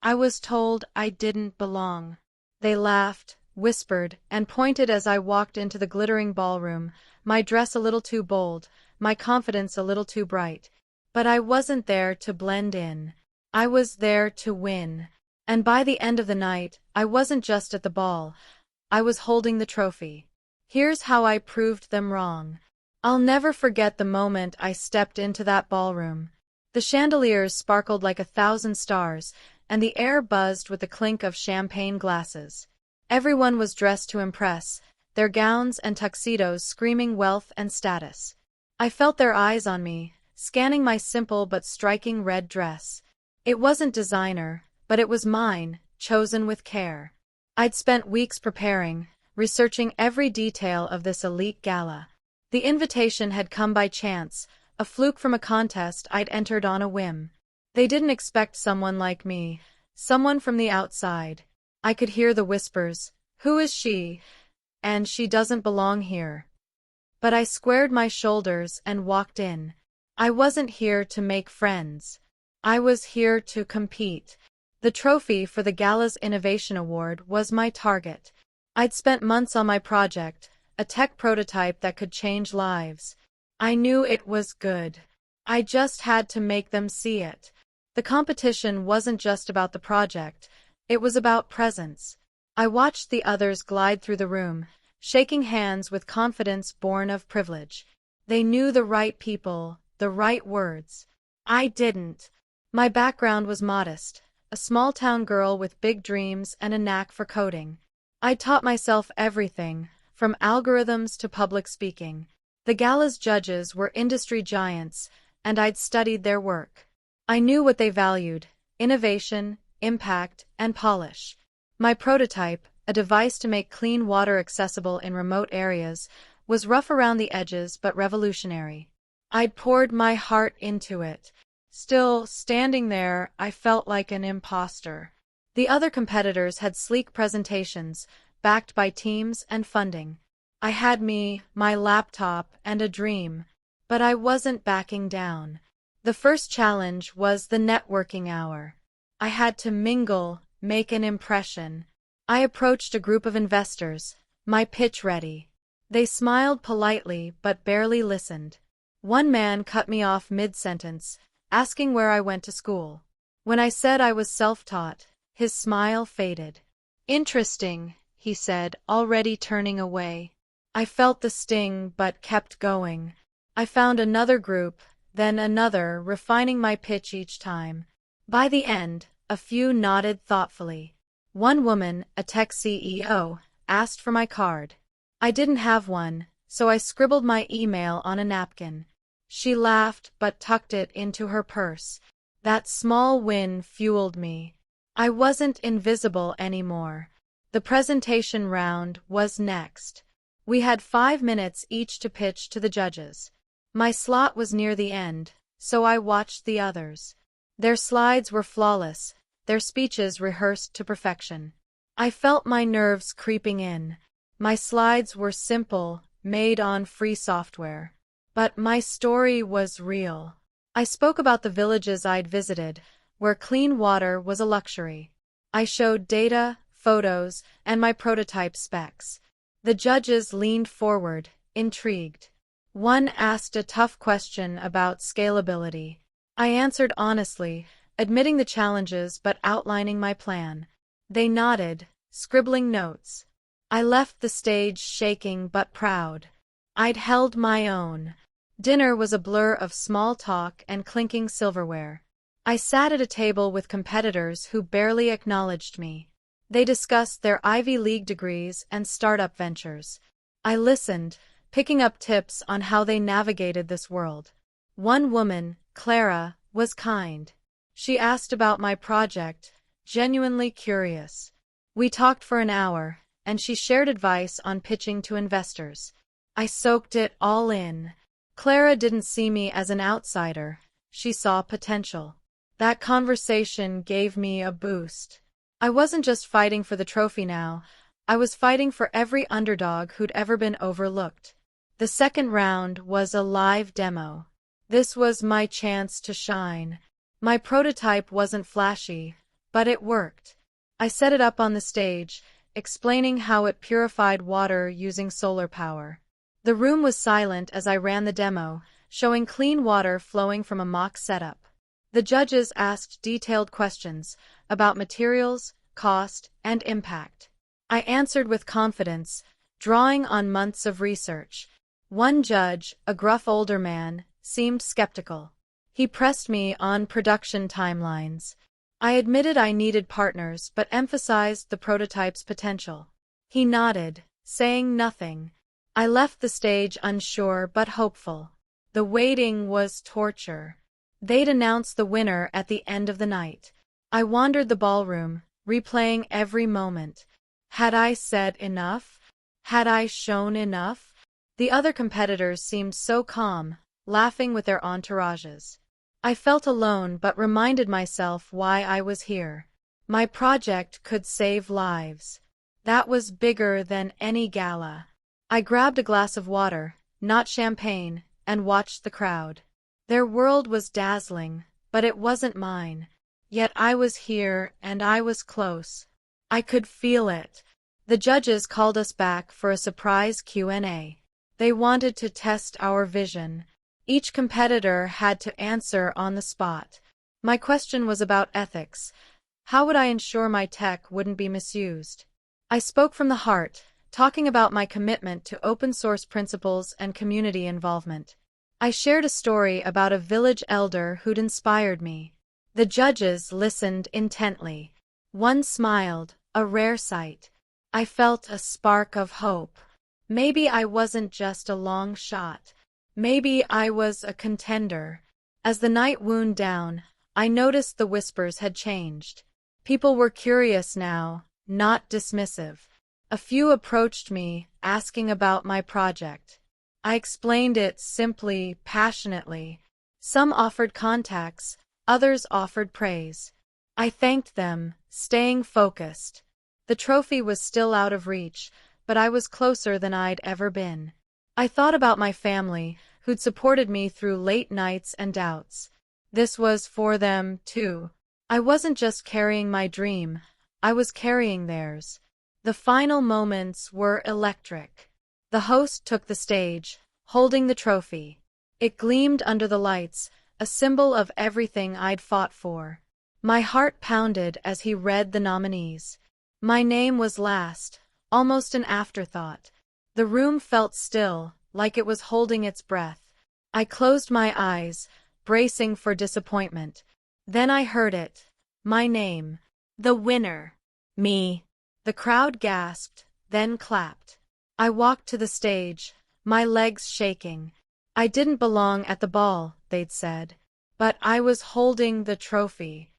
I was told I didn't belong. They laughed, whispered, and pointed as I walked into the glittering ballroom, my dress a little too bold, my confidence a little too bright. But I wasn't there to blend in. I was there to win. And by the end of the night, I wasn't just at the ball. I was holding the trophy. Here's how I proved them wrong. I'll never forget the moment I stepped into that ballroom. The chandeliers sparkled like 1,000 stars, and the air buzzed with the clink of champagne glasses. Everyone was dressed to impress, their gowns and tuxedos screaming wealth and status. I felt their eyes on me, scanning my simple but striking red dress. It wasn't designer, but it was mine, chosen with care. I'd spent weeks preparing, researching every detail of this elite gala. The invitation had come by chance, a fluke from a contest I'd entered on a whim. They didn't expect someone like me, someone from the outside. I could hear the whispers, "Who is she?" and "She doesn't belong here." But I squared my shoulders and walked in. I wasn't here to make friends. I was here to compete. The trophy for the gala's Innovation Award was my target. I'd spent months on my project, a tech prototype that could change lives. I knew it was good. I just had to make them see it. The competition wasn't just about the project, it was about presence. I watched the others glide through the room, shaking hands with confidence born of privilege. They knew the right people, the right words. I didn't. My background was modest, a small-town girl with big dreams and a knack for coding. I taught myself everything, from algorithms to public speaking. The gala's judges were industry giants, and I'd studied their work. I knew what they valued: innovation, impact, and polish. My prototype, a device to make clean water accessible in remote areas, was rough around the edges but revolutionary. I'd poured my heart into it. Still, standing there, I felt like an imposter. The other competitors had sleek presentations, backed by teams and funding. I had me, my laptop, and a dream. But I wasn't backing down. The first challenge was the networking hour. I had to mingle, make an impression. I approached a group of investors, my pitch ready. They smiled politely but barely listened. One man cut me off mid-sentence, asking where I went to school. When I said I was self-taught, his smile faded. "Interesting," he said, already turning away. I felt the sting but kept going. I found another group, then another, refining my pitch each time. By the end, a few nodded thoughtfully. One woman, a tech CEO, asked for my card. I didn't have one, so I scribbled my email on a napkin. She laughed but tucked it into her purse. That small win fueled me. I wasn't invisible anymore. The presentation round was next. We had 5 minutes each to pitch to the judges. My slot was near the end, so I watched the others. Their slides were flawless, their speeches rehearsed to perfection. I felt my nerves creeping in. My slides were simple, made on free software. But my story was real. I spoke about the villages I'd visited, where clean water was a luxury. I showed data, photos, and my prototype specs. The judges leaned forward, intrigued. One asked a tough question about scalability. I answered honestly, admitting the challenges but outlining my plan. They nodded, scribbling notes. I left the stage shaking but proud. I'd held my own. Dinner was a blur of small talk and clinking silverware. I sat at a table with competitors who barely acknowledged me. They discussed their Ivy League degrees and startup ventures. I listened, picking up tips on how they navigated this world. One woman, Clara, was kind. She asked about my project, genuinely curious. We talked for an hour, and she shared advice on pitching to investors. I soaked it all in. Clara didn't see me as an outsider. She saw potential. That conversation gave me a boost. I wasn't just fighting for the trophy now. I was fighting for every underdog who'd ever been overlooked. The second round was a live demo. This was my chance to shine. My prototype wasn't flashy, But it worked. I set it up on the stage, explaining how it purified water using solar power. The room was silent as I ran the demo, showing clean water flowing from a mock setup. The judges asked detailed questions about materials, cost, and impact. I answered with confidence, drawing on months of research. One judge, a gruff older man, seemed skeptical. He pressed me on production timelines. I admitted I needed partners but emphasized the prototype's potential. He nodded, saying nothing. I left the stage unsure but hopeful. The waiting was torture. They'd announce the winner at the end of the night. I wandered the ballroom, replaying every moment. Had I said enough? Had I shown enough? The other competitors seemed so calm, laughing with their entourages. I felt alone but reminded myself why I was here. My project could save lives. That was bigger than any gala. I grabbed a glass of water, not champagne, and watched the crowd. Their world was dazzling, but it wasn't mine. Yet I was here and I was close. I could feel it. The judges called us back for a surprise Q&A. They wanted to test our vision. Each competitor had to answer on the spot. My question was about ethics. How would I ensure my tech wouldn't be misused? I spoke from the heart, talking about my commitment to open-source principles and community involvement. I shared a story about a village elder who'd inspired me. The judges listened intently. One smiled, a rare sight. I felt a spark of hope. Maybe I wasn't just a long shot. Maybe I was a contender. As the night wound down, I noticed the whispers had changed. People were curious now, not dismissive. A few approached me, asking about my project. I explained it simply, passionately. Some offered contacts, others offered praise. I thanked them, staying focused. The trophy was still out of reach, but I was closer than I'd ever been. I thought about my family, who'd supported me through late nights and doubts. This was for them, too. I wasn't just carrying my dream, I was carrying theirs. The final moments were electric. The host took the stage, holding the trophy. It gleamed under the lights, a symbol of everything I'd fought for. My heart pounded as he read the nominees. My name was last, almost an afterthought. The room felt still, like it was holding its breath. I closed my eyes, bracing for disappointment. Then I heard it. My name. The winner. Me. The crowd gasped, then clapped. I walked to the stage, my legs shaking. I didn't belong at the ball, they'd said. But I was holding the trophy.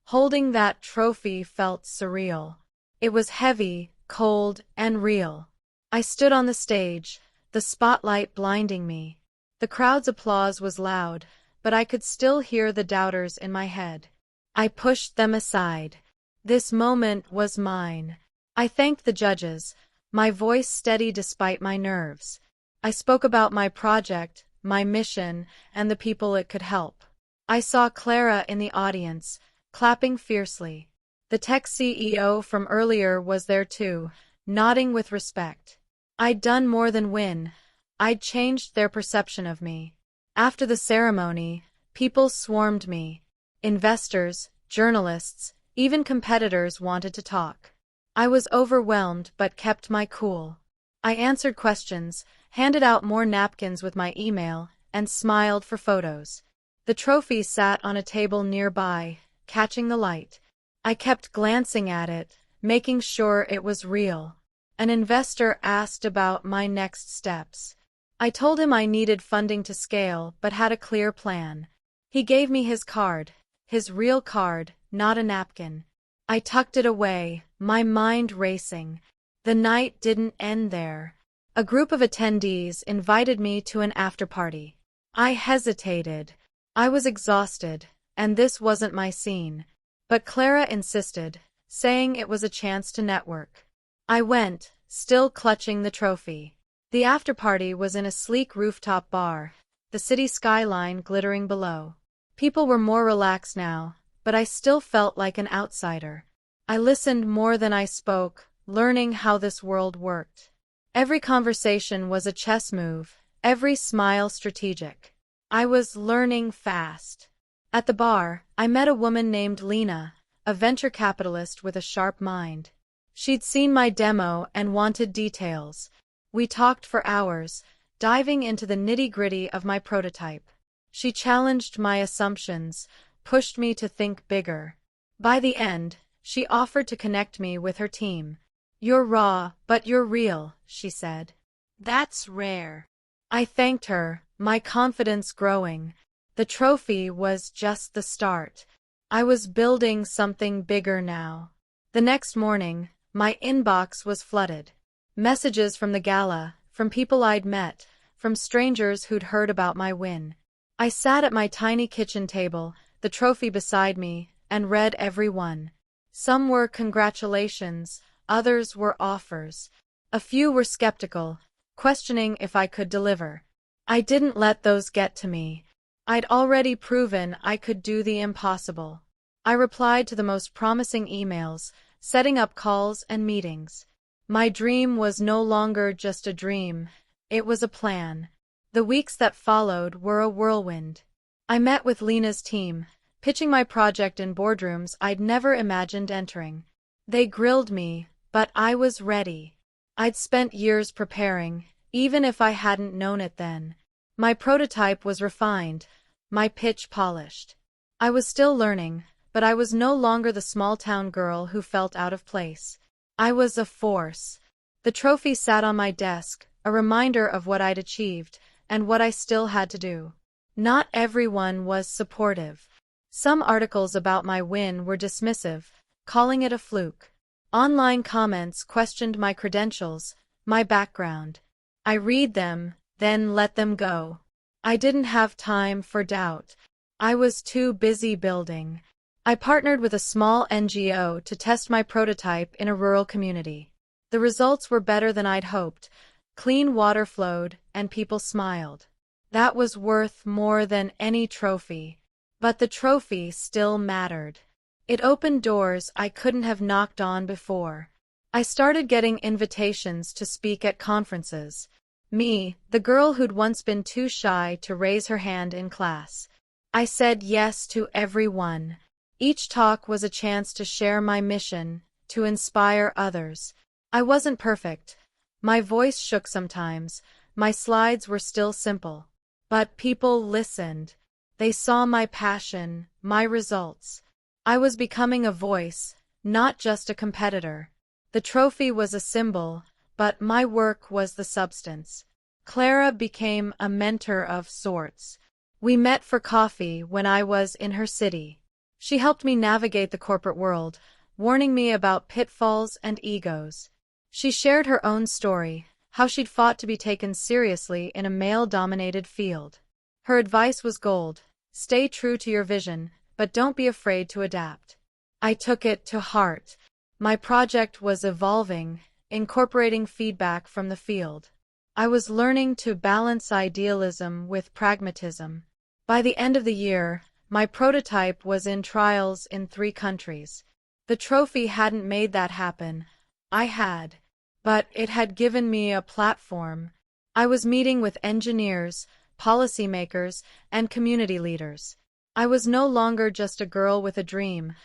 Holding that trophy felt surreal. It was heavy, cold, and real. I stood on the stage, the spotlight blinding me. The crowd's applause was loud, but I could still hear the doubters in my head. I pushed them aside. This moment was mine. I thanked the judges, my voice steady despite my nerves. I spoke about my project, my mission, and the people it could help. I saw Clara in the audience, clapping fiercely. The tech CEO from earlier was there too, nodding with respect. I'd done more than win. I'd changed their perception of me. After the ceremony, people swarmed me. Investors, journalists, even competitors wanted to talk. I was overwhelmed but kept my cool. I answered questions, handed out more napkins with my email, and smiled for photos. The trophy sat on a table nearby, catching the light. I kept glancing at it, making sure it was real. An investor asked about my next steps. I told him I needed funding to scale but had a clear plan. He gave me his card, his real card, not a napkin. I tucked it away, my mind racing. The night didn't end there. A group of attendees invited me to an after-party. I hesitated. I was exhausted, and this wasn't my scene. But Clara insisted, saying it was a chance to network. I went, still clutching the trophy. The after-party was in a sleek rooftop bar, the city skyline glittering below. People were more relaxed now, but I still felt like an outsider. I listened more than I spoke, learning how this world worked. Every conversation was a chess move, every smile strategic. I was learning fast. At the bar, I met a woman named Lena, a venture capitalist with a sharp mind. She'd seen my demo and wanted details. We talked for hours, diving into the nitty-gritty of my prototype. She challenged my assumptions, pushed me to think bigger. By the end, she offered to connect me with her team. "You're raw, but you're real," she said. "That's rare." I thanked her, my confidence growing. The trophy was just the start. I was building something bigger now. The next morning, my inbox was flooded. Messages from the gala, from people I'd met, from strangers who'd heard about my win. I sat at my tiny kitchen table, the trophy beside me, and read every one. Some were congratulations, others were offers. A few were skeptical, questioning if I could deliver. I didn't let those get to me. I'd already proven I could do the impossible. I replied to the most promising emails, setting up calls and meetings. My dream was no longer just a dream, it was a plan. The weeks that followed were a whirlwind. I met with Lena's team, pitching my project in boardrooms I'd never imagined entering. They grilled me, but I was ready. I'd spent years preparing, even if I hadn't known it then. My prototype was refined, my pitch polished. I was still learning, but I was no longer the small-town girl who felt out of place. I was a force. The trophy sat on my desk, a reminder of what I'd achieved, and what I still had to do. Not everyone was supportive. Some articles about my win were dismissive, calling it a fluke. Online comments questioned my credentials, my background. I read them, then let them go. I didn't have time for doubt. I was too busy building. I partnered with a small NGO to test my prototype in a rural community. The results were better than I'd hoped. Clean water flowed, and people smiled. That was worth more than any trophy. But the trophy still mattered. It opened doors I couldn't have knocked on before. I started getting invitations to speak at conferences. Me, the girl who'd once been too shy to raise her hand in class. I said yes to every one. Each talk was a chance to share my mission, to inspire others. I wasn't perfect. My voice shook sometimes, my slides were still simple. But people listened. They saw my passion, my results. I was becoming a voice, not just a competitor. The trophy was a symbol, but my work was the substance. Clara became a mentor of sorts. We met for coffee when I was in her city. She helped me navigate the corporate world, warning me about pitfalls and egos. She shared her own story, how she'd fought to be taken seriously in a male-dominated field. Her advice was gold: stay true to your vision, but don't be afraid to adapt. I took it to heart. My project was evolving, incorporating feedback from the field. I was learning to balance idealism with pragmatism. By the end of the year, my prototype was in trials in 3 countries. The trophy hadn't made that happen. I had. But it had given me a platform. I was meeting with engineers, policymakers, and community leaders. I was no longer just a girl with a dream.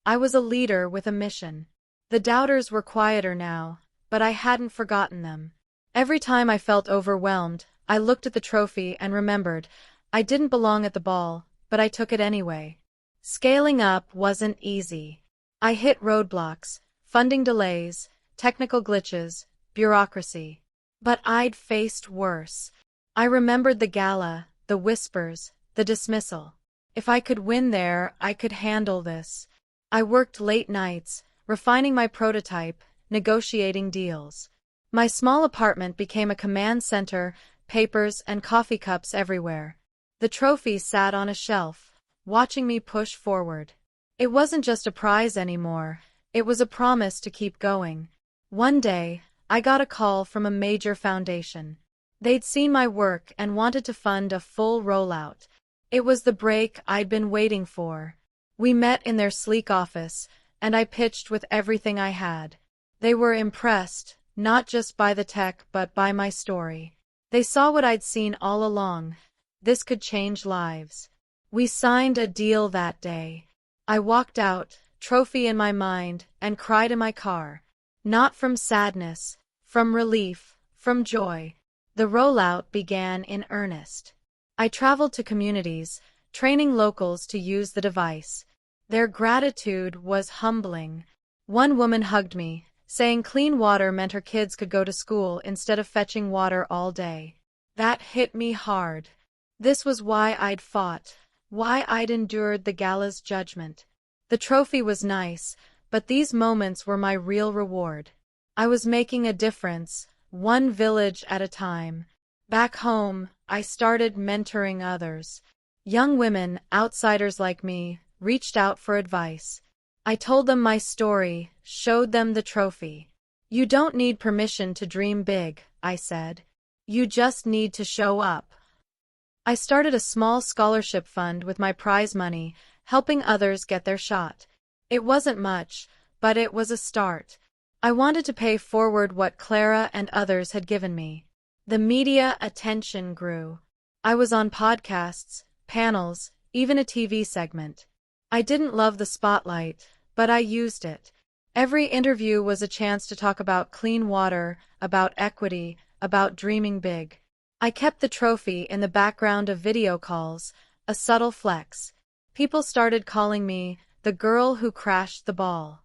I was a leader with a mission. The doubters were quieter now, but I hadn't forgotten them. Every time I felt overwhelmed, I looked at the trophy and remembered, I didn't belong at the ball, but I took it anyway. Scaling up wasn't easy. I hit roadblocks, funding delays, technical glitches, bureaucracy. But I'd faced worse. I remembered the gala, the whispers, the dismissal. If I could win there, I could handle this. I worked late nights, refining my prototype, negotiating deals. My small apartment became a command center, papers and coffee cups everywhere. The trophy sat on a shelf, watching me push forward. It wasn't just a prize anymore, it was a promise to keep going. One day, I got a call from a major foundation. They'd seen my work and wanted to fund a full rollout. It was the break I'd been waiting for. We met in their sleek office, and I pitched with everything I had. They were impressed, not just by the tech but by my story. They saw what I'd seen all along. This could change lives. We signed a deal that day. I walked out, trophy in my mind, and cried in my car. Not from sadness, from relief, from joy. The rollout began in earnest. I traveled to communities, training locals to use the device. Their gratitude was humbling. One woman hugged me, saying clean water meant her kids could go to school instead of fetching water all day. That hit me hard. This was why I'd fought, why I'd endured the gala's judgment. The trophy was nice, but these moments were my real reward. I was making a difference, one village at a time. Back home, I started mentoring others. Young women, outsiders like me, reached out for advice. I told them my story, showed them the trophy. You don't need permission to dream big, I said. You just need to show up. I started a small scholarship fund with my prize money, helping others get their shot. It wasn't much, but it was a start. I wanted to pay forward what Clara and others had given me. The media attention grew. I was on podcasts, panels, even a TV segment. I didn't love the spotlight, but I used it. Every interview was a chance to talk about clean water, about equity, about dreaming big. I kept the trophy in the background of video calls, a subtle flex. People started calling me the girl who crashed the ball.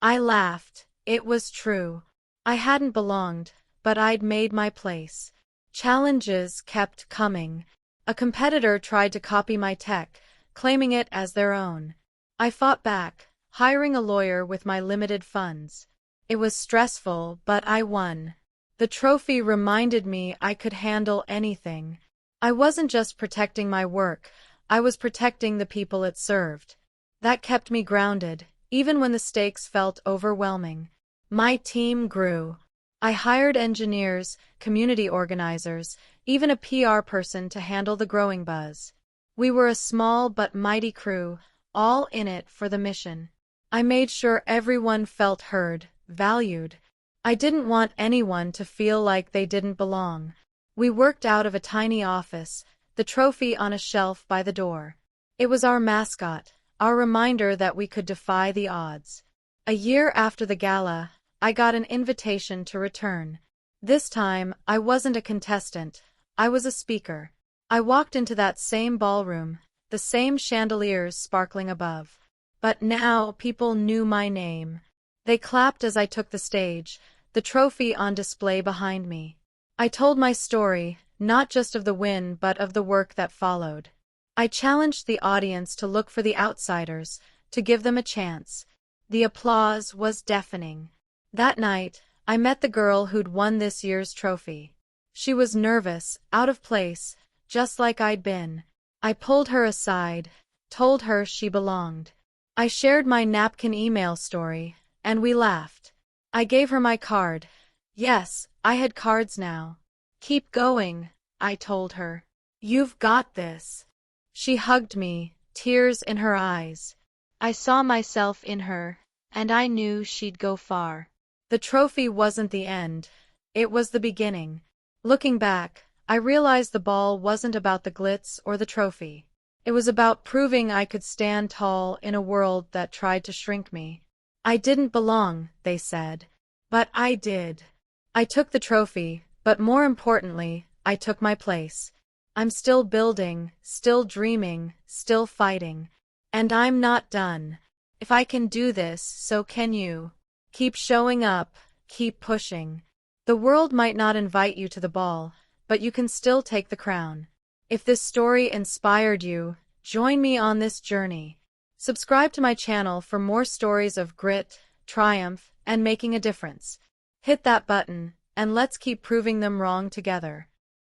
I laughed. It was true. I hadn't belonged, but I'd made my place. Challenges kept coming. A competitor tried to copy my tech, claiming it as their own. I fought back, hiring a lawyer with my limited funds. It was stressful, but I won. The trophy reminded me I could handle anything. I wasn't just protecting my work, I was protecting the people it served. That kept me grounded, even when the stakes felt overwhelming. My team grew. I hired engineers, community organizers, even a PR person to handle the growing buzz. We were a small but mighty crew, all in it for the mission. I made sure everyone felt heard, valued. I didn't want anyone to feel like they didn't belong. We worked out of a tiny office, the trophy on a shelf by the door. It was our mascot, our reminder that we could defy the odds. A year after the gala, I got an invitation to return. This time, I wasn't a contestant, I was a speaker. I walked into that same ballroom, the same chandeliers sparkling above. But now people knew my name. They clapped as I took the stage, the trophy on display behind me. I told my story, not just of the win but of the work that followed. I challenged the audience to look for the outsiders, to give them a chance. The applause was deafening. That night, I met the girl who'd won this year's trophy. She was nervous, out of place, just like I'd been. I pulled her aside, told her she belonged. I shared my napkin email story, and we laughed. I gave her my card. Yes, I had cards now. Keep going, I told her. You've got this. She hugged me, tears in her eyes. I saw myself in her, and I knew she'd go far. The trophy wasn't the end. It was the beginning. Looking back, I realized the ball wasn't about the glitz or the trophy. It was about proving I could stand tall in a world that tried to shrink me. I didn't belong, they said. But I did. I took the trophy, but more importantly, I took my place. I'm still building, still dreaming, still fighting. And I'm not done. If I can do this, so can you. Keep showing up, keep pushing. The world might not invite you to the ball, but you can still take the crown. If this story inspired you, join me on this journey. Subscribe to my channel for more stories of grit, triumph, and making a difference. Hit that button, and let's keep proving them wrong together.